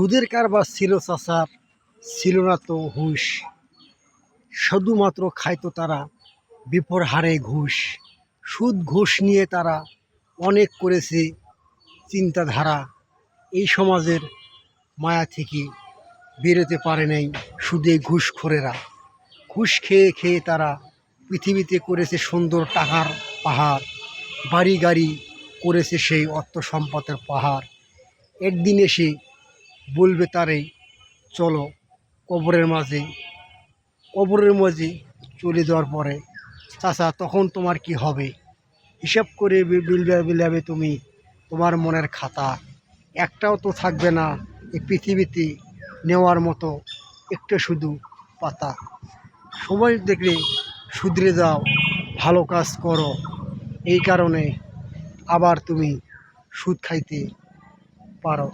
সুদের কারবার ছিল চাচার, ছিল না তো হুঁশ। শুধুমাত্র খাইতো তারা বিপর হারে ঘুষ। সুদ ঘুষ নিয়ে তারা অনেক করেছে চিন্তাধারা। এই সমাজের মায়া থেকে বেরোতে পারে নাই সুদে ঘুষখোরেরা। ঘুষ খেয়ে খেয়ে তারা পৃথিবীতে করেছে সুন্দর টাকার পাহাড়, বাড়ি গাড়ি করেছে সেই অর্থ সম্পদের পাহাড়। একদিন এসে বলবে তারে চলো কবরের মাঝে। কবরের মাঝে চলে যাওয়ার পরে চাচা তখন তোমার কি হবে? হিসাব করে বিলাবে তুমি তোমার মনের খাতা। একটাও তো থাকবে না এই পৃথিবীতে নেওয়ার মতো, একটা শুধু পাতা। সময় দেখলে শুধরে যাও, ভালো কাজ করো, এই কারণে আবার তুমি সুদ খাইতে পারো।